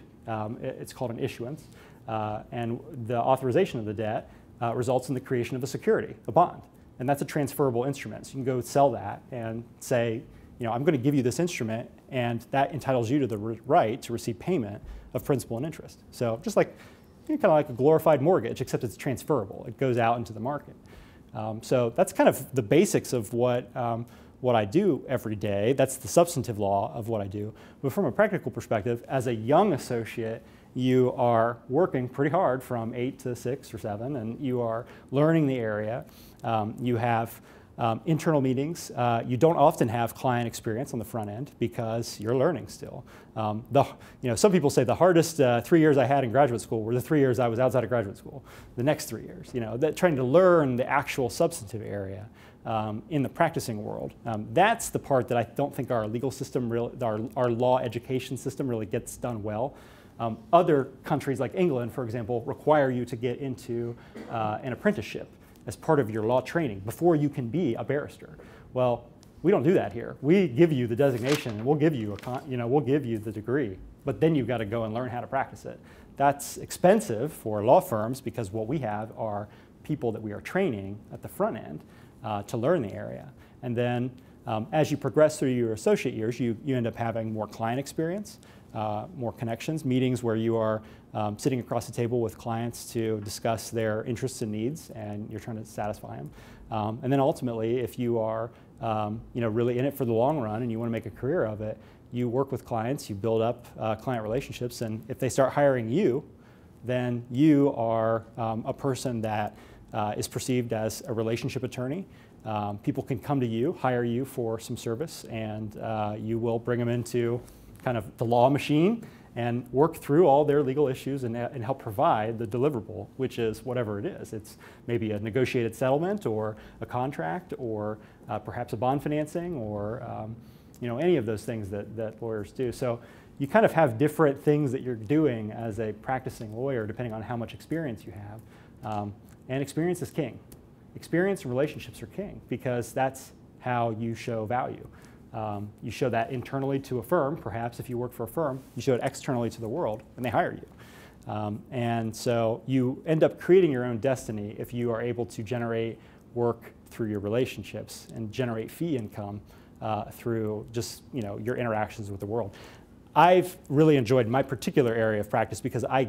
It's called an issuance, and the authorization of the debt results in the creation of a security, a bond, and that's a transferable instrument. So you can go sell that and say, I'm going to give you this instrument, and that entitles you to the right to receive payment of principal and interest. So just like kind of like a glorified mortgage, except it's transferable. It goes out into the market. So that's kind of the basics of what I do every day. That's the substantive law of what I do. But from a practical perspective, as a young associate, you are working pretty hard from 8 to 6 or 7, and you are learning the area. You have internal meetings. You don't often have client experience on the front end because you're learning still. Some people say the hardest 3 years I had in graduate school were the 3 years I was outside of graduate school. The next 3 years, trying to learn the actual substantive area in the practicing world. That's the part that I don't think our legal system, our law education system really gets done well. Other countries like England, for example, require you to get into an apprenticeship as part of your law training before you can be a barrister. Well, we don't do that here. We give you the designation and we'll give you we'll give you the degree, but then you've got to go and learn how to practice it. That's expensive for law firms because what we have are people that we are training at the front end to learn the area. And then as you progress through your associate years, you end up having more client experience, more connections, meetings where you are sitting across the table with clients to discuss their interests and needs, and you're trying to satisfy them. And then ultimately, if you are really in it for the long run and you want to make a career of it, you work with clients, you build up client relationships, and if they start hiring you, then you are a person that is perceived as a relationship attorney. People can come to you, hire you for some service, and you will bring them into kind of the law machine and work through all their legal issues and help provide the deliverable, which is whatever it is. It's maybe a negotiated settlement or a contract or perhaps a bond financing or any of those things that lawyers do. So you kind of have different things that you're doing as a practicing lawyer depending on how much experience you have. And experience is king. Experience and relationships are king because that's how you show value. You show that internally to a firm, perhaps if you work for a firm, you show it externally to the world and they hire you. And so you end up creating your own destiny if you are able to generate work through your relationships and generate fee income through just your interactions with the world. I've really enjoyed my particular area of practice because I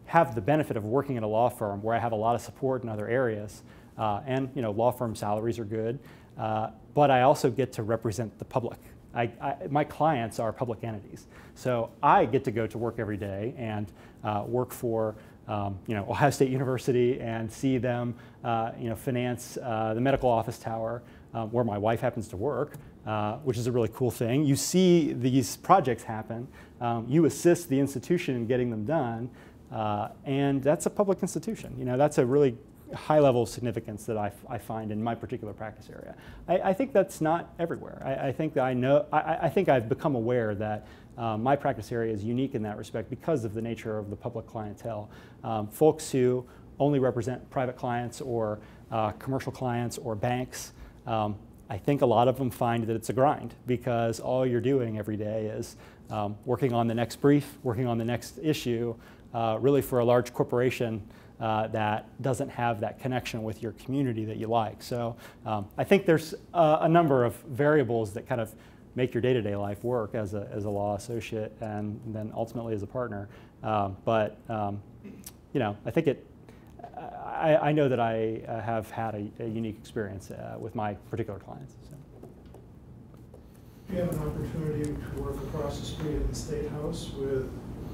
have the benefit of working at a law firm where I have a lot of support in other areas. And law firm salaries are good. But I also get to represent the public. My clients are public entities. So I get to go to work every day and work for Ohio State University and see them finance the medical office tower where my wife happens to work, which is a really cool thing. You see these projects happen. You assist the institution in getting them done, and that's a public institution. That's a really high level of significance that I find in my particular practice area. I think that's not everywhere. I think I've become aware that my practice area is unique in that respect because of the nature of the public clientele. Folks who only represent private clients or commercial clients or banks, I think a lot of them find that it's a grind because all you're doing every day is working on the next brief, working on the next issue, really for a large corporation that doesn't have that connection with your community that you like. So I think there's a number of variables that kind of make your day-to-day life work as a law associate and then ultimately as a partner. But I think I know that I have had a unique experience with my particular clients. So. You have an opportunity to work across the street in the State House with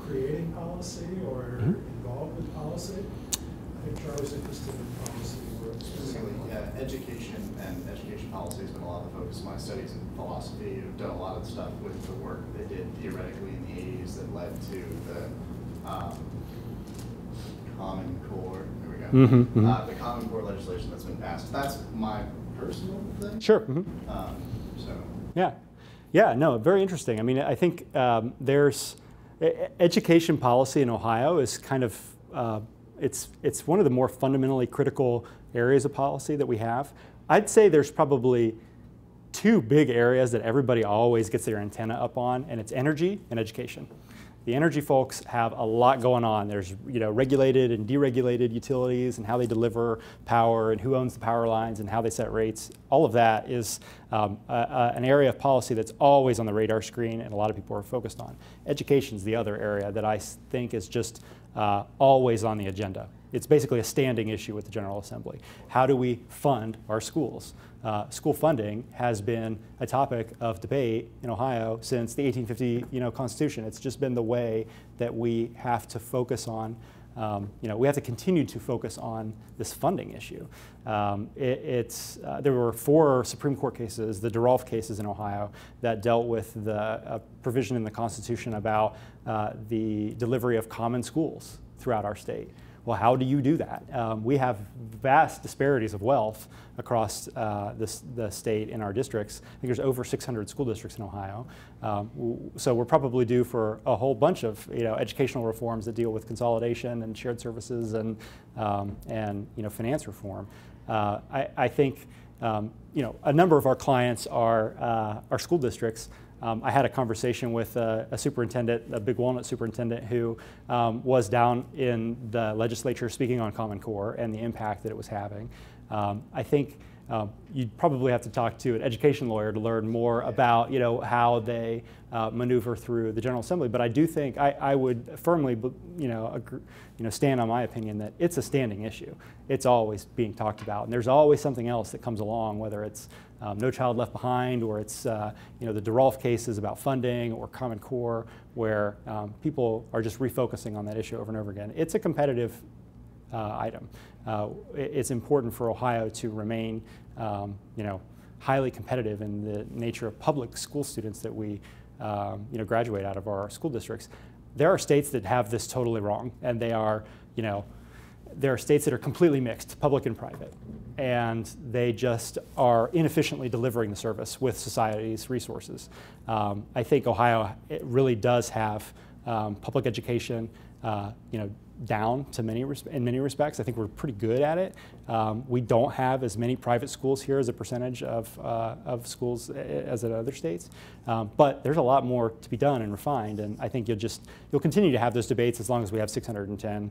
creating policy or involved with policy. I think Charlie's interested in policy work. Specifically, education and education policy has been a lot of the focus of my studies in philosophy. I've done a lot of stuff with the work they did theoretically in the 80s that led to the Common Core. There we go. The Common Core legislation that's been passed. That's my personal thing. Sure. So. Yeah. No, very interesting. I mean, I think there's education policy in Ohio is kind of it's one of the more fundamentally critical areas of policy that we have. I'd say there's probably two big areas that everybody always gets their antenna up on, and it's energy and education. The energy folks have a lot going on. There's regulated and deregulated utilities and how they deliver power and who owns the power lines and how they set rates. All of that is an area of policy that's always on the radar screen and a lot of people are focused on. Education is the other area that I think is just always on the agenda. It's basically a standing issue with the General Assembly. How do we fund our schools? School funding has been a topic of debate in Ohio since the 1850 Constitution. It's just been the way that we have to focus on, we have to continue to focus on this funding issue. There were 4 Supreme Court cases, the DeRolf cases in Ohio, that dealt with the provision in the Constitution about the delivery of common schools throughout our state. Well, how do you do that? We have vast disparities of wealth across the state in our districts. I think there's over 600 school districts in Ohio. So we're probably due for a whole bunch of educational reforms that deal with consolidation and shared services and finance reform. I think a number of our clients are school districts. I had a conversation with a superintendent, a Big Walnut superintendent, who was down in the legislature speaking on Common Core and the impact that it was having. I think you'd probably have to talk to an education lawyer to learn more about how they maneuver through the General Assembly. But I do think I would firmly stand on my opinion that it's a standing issue. It's always being talked about, and there's always something else that comes along, whether it's No Child Left Behind, or it's the DeRolf cases about funding, or Common Core, where people are just refocusing on that issue over and over again. It's a competitive item. It's important for Ohio to remain, highly competitive in the nature of public school students that we, graduate out of our school districts. There are states that have this totally wrong, and they are, there are states that are completely mixed, public and private, and they just are inefficiently delivering the service with society's resources. I think Ohio, it really does have public education, down to in many respects. I think we're pretty good at it. We don't have as many private schools here as a percentage of schools as in other states, but there's a lot more to be done and refined, and I think you'll continue to have those debates as long as we have 610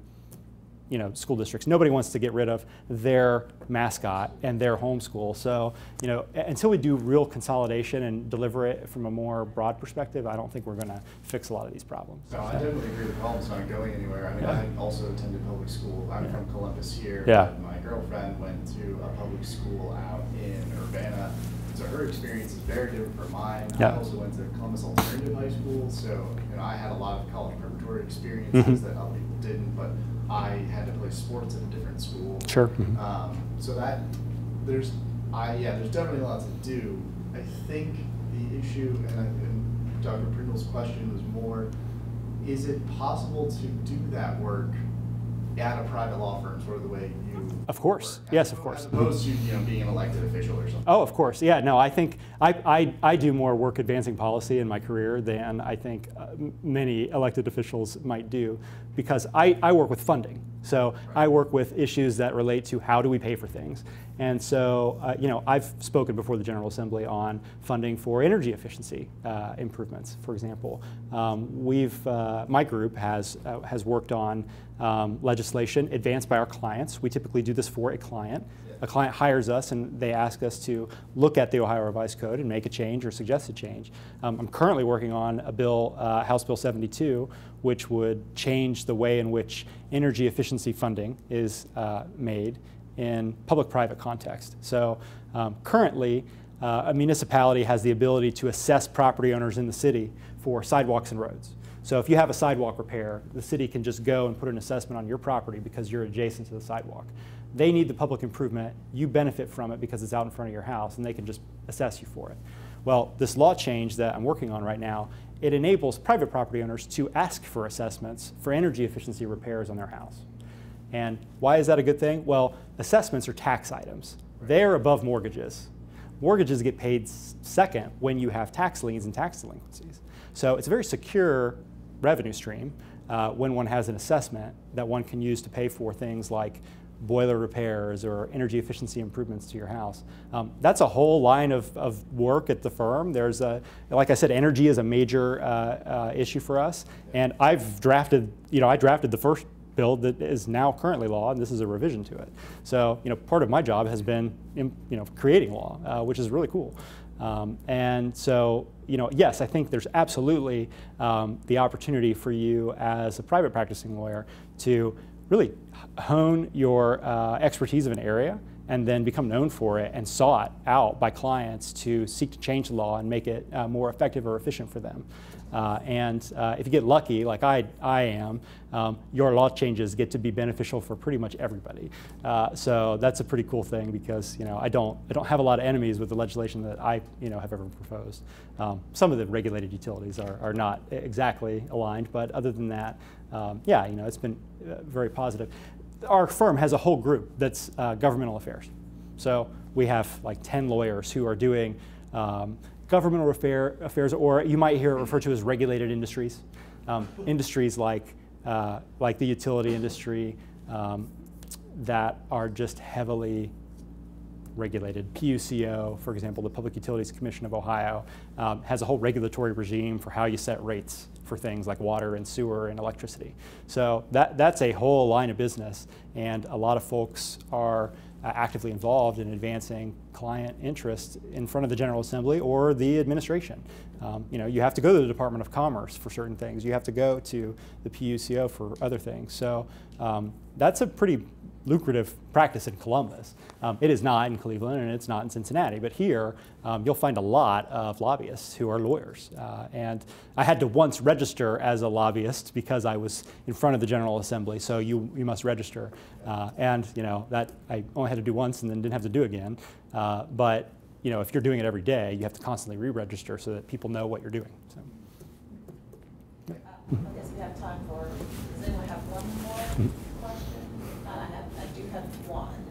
school districts. Nobody wants to get rid of their mascot and their home school. So, until we do real consolidation and deliver it from a more broad perspective, I don't think we're going to fix a lot of these problems. No, I definitely agree. The problem's not going anywhere. I mean, I also attended public school. I'm from Columbus here. Yeah. But my girlfriend went to a public school out in Urbana. So her experience is very different from mine. Yeah. I also went to Columbus Alternative High School. So, I had a lot of college preparatory experiences that other people didn't. But I had to play sports at a different school. Sure. So that there's definitely a lot to do. I think the issue, and Dr. Pringle's question was more, is it possible to do that work at a private law firm, sort of the way you Of course. work, Yes, of course. as opposed to being an elected official or something? Oh, of course. Yeah, no, I think I do more work advancing policy in my career than I think many elected officials might do, because I work with funding. So I work with issues that relate to how do we pay for things. And so, I've spoken before the General Assembly on funding for energy efficiency improvements, for example. My group has worked on legislation advanced by our clients. We typically do this for a client. A client hires us and they ask us to look at the Ohio Revised Code and make a change or suggest a change. I'm currently working on a bill, House Bill 72, which would change the way in which energy efficiency funding is made in public-private context. So currently, a municipality has the ability to assess property owners in the city for sidewalks and roads. So if you have a sidewalk repair, the city can just go and put an assessment on your property because you're adjacent to the sidewalk. They need the public improvement, you benefit from it because it's out in front of your house, and they can just assess you for it. Well, this law change that I'm working on right now, it enables private property owners to ask for assessments for energy efficiency repairs on their house. And why is that a good thing? Well, assessments are tax items. They're above mortgages. Mortgages get paid second when you have tax liens and tax delinquencies. So it's a very secure revenue stream when one has an assessment that one can use to pay for things like boiler repairs or energy efficiency improvements to your house. That's a whole line of work at the firm. There's like I said, energy is a major issue for us. And I've drafted, I drafted the first bill that is now currently law, and this is a revision to it. So, part of my job has been, creating law, which is really cool. And so, yes, I think there's absolutely the opportunity for you as a private practicing lawyer to really hone your expertise of an area and then become known for it and sought out by clients to seek to change the law and make it more effective or efficient for them. And if you get lucky, like I am, your law changes get to be beneficial for pretty much everybody. So that's a pretty cool thing because I don't have a lot of enemies with the legislation that I have ever proposed. Some of the regulated utilities are not exactly aligned, but other than that, it's been very positive. Our firm has a whole group that's governmental affairs. So we have like 10 lawyers who are doing governmental affairs, or you might hear it referred to as regulated industries. Industries like the utility industry that are just heavily regulated. PUCO, for example, the Public Utilities Commission of Ohio, has a whole regulatory regime for how you set rates for things like water and sewer and electricity. So that's a whole line of business, and a lot of folks are actively involved in advancing client interests in front of the General Assembly or the administration. You have to go to the Department of Commerce for certain things. You have to go to the PUCO for other things. So that's a pretty lucrative practice in Columbus. It is not in Cleveland and it's not in Cincinnati, but here you'll find a lot of lobbyists who are lawyers. And I had to once register as a lobbyist because I was in front of the General Assembly, so you must register. And that I only had to do once and then didn't have to do again. But if you're doing it every day, you have to constantly re-register so that people know what you're doing. So. I guess we have time for, does anyone have one more question? I do have one,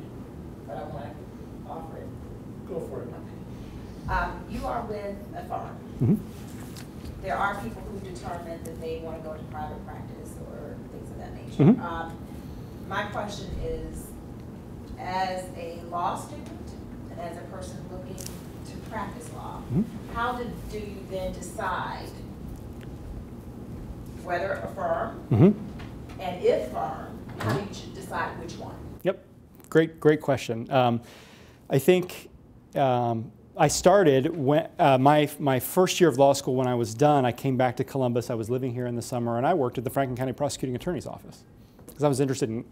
but I want to offer it. Go for it. Okay. You are with a firm. Mm-hmm. There are people who determine that they want to go into private practice or things of that nature. Mm-hmm. My question is, as a law student and as a person looking to practice law, mm-hmm. how do you then decide whether a firm, Mm-hmm. and if firm, how do you decide which one? Yep, great question. I think I started when my first year of law school. When I was done, I came back to Columbus. I was living here in the summer, and I worked at the Franklin County Prosecuting Attorney's Office because I was interested in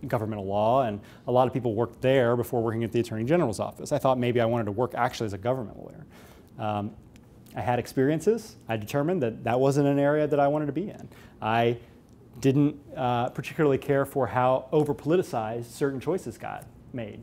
governmental law, and a lot of people worked there before working at the Attorney General's office. I thought maybe I wanted to work actually as a government lawyer. I had experiences. I determined that that wasn't an area that I wanted to be in. I didn't particularly care for how over-politicized certain choices got made,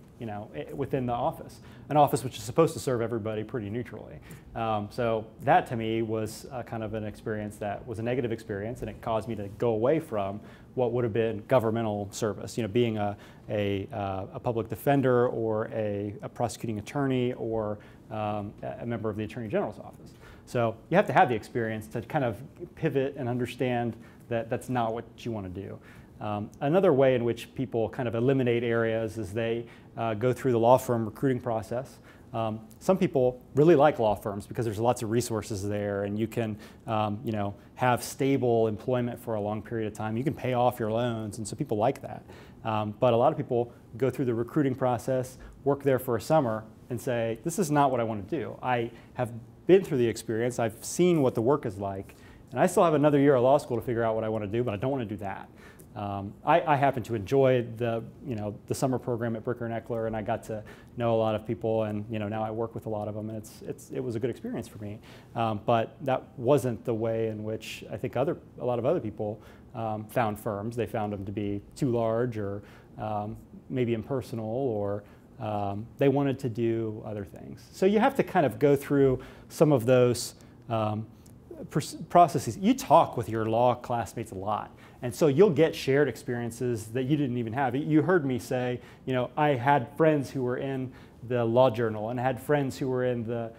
within the office. An office which is supposed to serve everybody pretty neutrally. So that to me was kind of an experience that was a negative experience, and it caused me to go away from what would have been governmental service, being a public defender or a prosecuting attorney or a member of the Attorney General's office. So you have to have the experience to kind of pivot and understand that that's not what you want to do. Another way in which people kind of eliminate areas is they go through the law firm recruiting process. Some people really like law firms because there's lots of resources there, and you can have stable employment for a long period of time. You can pay off your loans, and so people like that. But a lot of people go through the recruiting process, work there for a summer, and say, this is not what I want to do. I have been through the experience, I've seen what the work is like, and I still have another year of law school to figure out what I want to do, but I don't want to do that. I happen to enjoy the summer program at Bricker and Eckler, and I got to know a lot of people, and now I work with a lot of them, and it was a good experience for me. But that wasn't the way in which I think a lot of other people found firms. They found them to be too large, or maybe impersonal, or they wanted to do other things. So you have to kind of go through some of those processes. You talk with your law classmates a lot, and so you'll get shared experiences that you didn't even have. You heard me say, I had friends who were in the law journal and had friends who were in the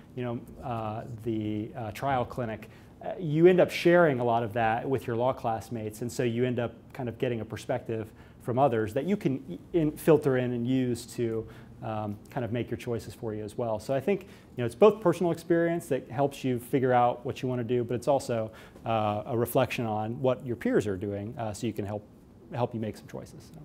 trial clinic. You end up sharing a lot of that with your law classmates, and so you end up kind of getting a perspective from others that you can filter in and use to kind of make your choices for you as well. So I think it's both personal experience that helps you figure out what you want to do, but it's also a reflection on what your peers are doing, so you can help you make some choices. So.